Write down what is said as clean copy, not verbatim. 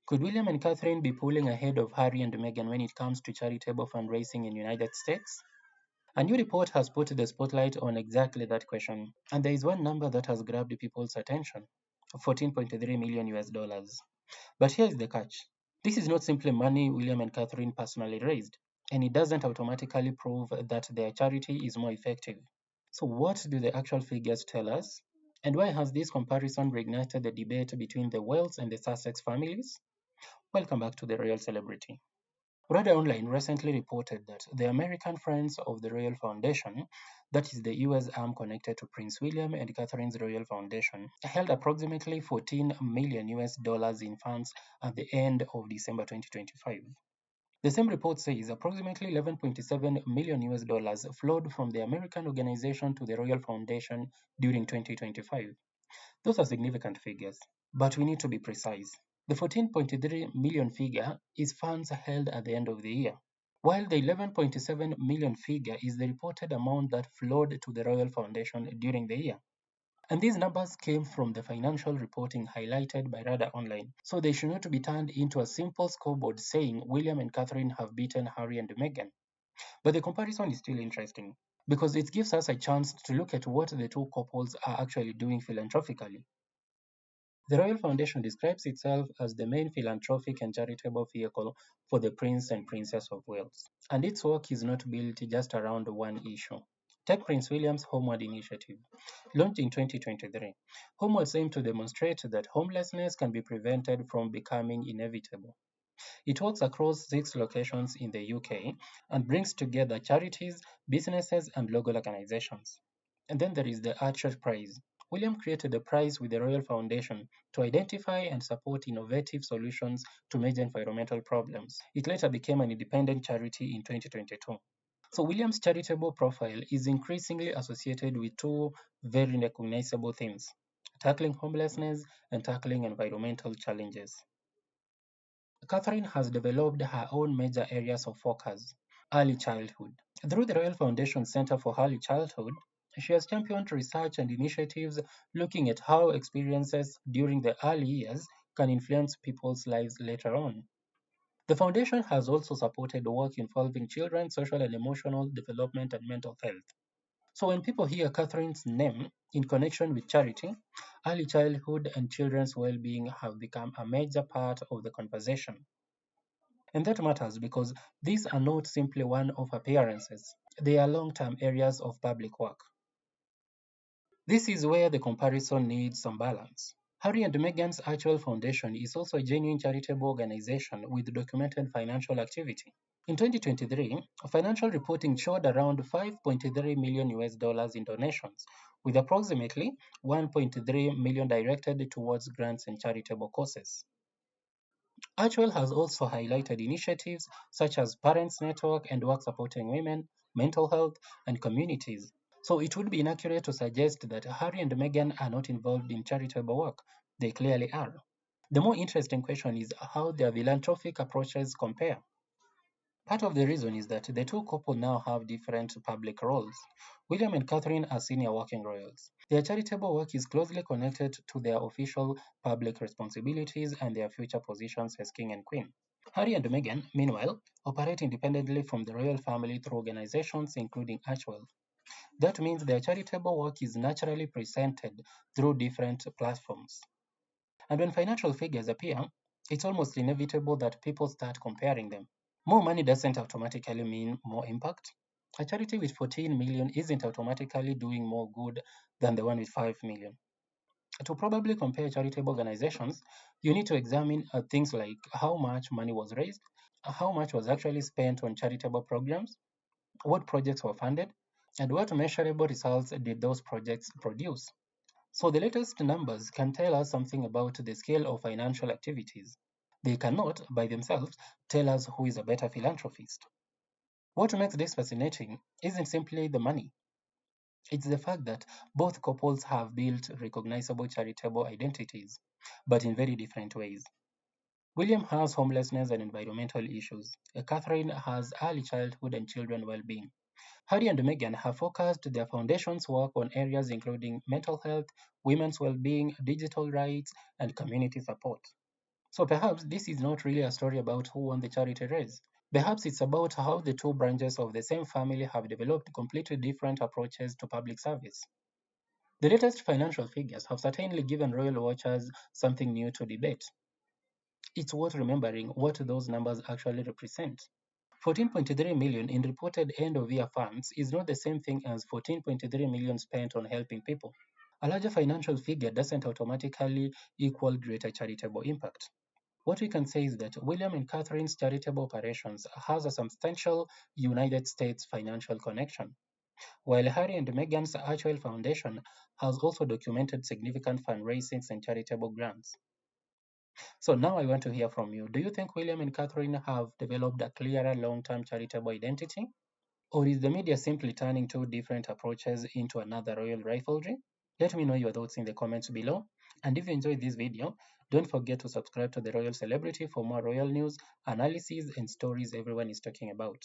Could William and Catherine be pulling ahead of Harry and Meghan when it comes to charitable fundraising in the United States? A new report has put the spotlight on exactly that question, and there is one number that has grabbed people's attention: 14.3 million US dollars. But here is the catch. This is not simply money William and Catherine personally raised, and it doesn't automatically prove that their charity is more effective. So, what do the actual figures tell us? And why has this comparison reignited the debate between the Wells and the Sussex families? Welcome back to The Royal Celebrity. Radar Online recently reported that the American Friends of the Royal Foundation, that is the US arm connected to Prince William and Catherine's Royal Foundation, held approximately 14 million US dollars in funds at the end of December 2025. The same report says approximately 11.7 million US dollars flowed from the American organization to the Royal Foundation during 2025. Those are significant figures, but we need to be precise. The 14.3 million figure is funds held at the end of the year, while the 11.7 million figure is the reported amount that flowed to the Royal Foundation during the year. And these numbers came from the financial reporting highlighted by Radar Online, so they should not be turned into a simple scoreboard saying William and Catherine have beaten Harry and Meghan. But the comparison is still interesting because it gives us a chance to look at what the two couples are actually doing philanthropically. The Royal Foundation describes itself as the main philanthropic and charitable vehicle for the Prince and Princess of Wales, and its work is not built just around one issue. Take Prince William's Homeward Initiative. Launched in 2023, Homewards aims to demonstrate that homelessness can be prevented from becoming inevitable. It works across 6 locations in the UK and brings together charities, businesses, and local organizations. And then there is the Archer Prize. William created the prize with the Royal Foundation to identify and support innovative solutions to major environmental problems. It later became an independent charity in 2022. So William's charitable profile is increasingly associated with two very recognizable themes: tackling homelessness and tackling environmental challenges. Catherine has developed her own major areas of focus: early childhood. Through the Royal Foundation Center for Early Childhood, she has championed research and initiatives looking at how experiences during the early years can influence people's lives later on. The foundation has also supported work involving children's social and emotional development and mental health. So when people hear Catherine's name in connection with charity, early childhood and children's well-being have become a major part of the conversation. And that matters because these are not simply one-off appearances. They are long-term areas of public work. This is where the comparison needs some balance. Harry and Meghan's actual foundation is also a genuine charitable organization with documented financial activity. In 2023, financial reporting showed around 5.3 million US dollars in donations, with approximately 1.3 million directed towards grants and charitable causes. Archwell has also highlighted initiatives such as Parents Network and work supporting women, mental health, and communities. So it would be inaccurate to suggest that Harry and Meghan are not involved in charitable work. They clearly are. The more interesting question is how their philanthropic approaches compare. Part of the reason is that the two couples now have different public roles. William and Catherine are senior working royals. Their charitable work is closely connected to their official public responsibilities and their future positions as king and queen. Harry and Meghan, meanwhile, operate independently from the royal family through organizations including Archwell. That means their charitable work is naturally presented through different platforms. And when financial figures appear, it's almost inevitable that people start comparing them. More money doesn't automatically mean more impact. A charity with 14 million isn't automatically doing more good than the one with 5 million. To probably compare charitable organizations, you need to examine things like how much money was raised, how much was actually spent on charitable programs, what projects were funded, and what measurable results did those projects produce. So the latest numbers can tell us something about the scale of financial activities. They cannot, by themselves, tell us who is a better philanthropist. What makes this fascinating isn't simply the money, it's the fact that both couples have built recognizable charitable identities, but in very different ways. William has homelessness and environmental issues. Catherine has early childhood and children well-being. Harry and Meghan have focused their foundation's work on areas including mental health, women's well-being, digital rights, and community support. So perhaps this is not really a story about who won the charity race. Perhaps it's about how the two branches of the same family have developed completely different approaches to public service. The latest financial figures have certainly given royal watchers something new to debate. It's worth remembering what those numbers actually represent. 14.3 million in reported end-of-year funds is not the same thing as 14.3 million spent on helping people. A larger financial figure doesn't automatically equal greater charitable impact. What we can say is that William and Catherine's charitable operations has a substantial United States financial connection, while Harry and Meghan's Archwell Foundation has also documented significant fundraisings and charitable grants. So now I want to hear from you. Do you think William and Catherine have developed a clearer long-term charitable identity? Or is the media simply turning two different approaches into another royal rivalry? Let me know your thoughts in the comments below. And if you enjoyed this video, don't forget to subscribe to The Royal Celebrity for more royal news, analyses, and stories everyone is talking about.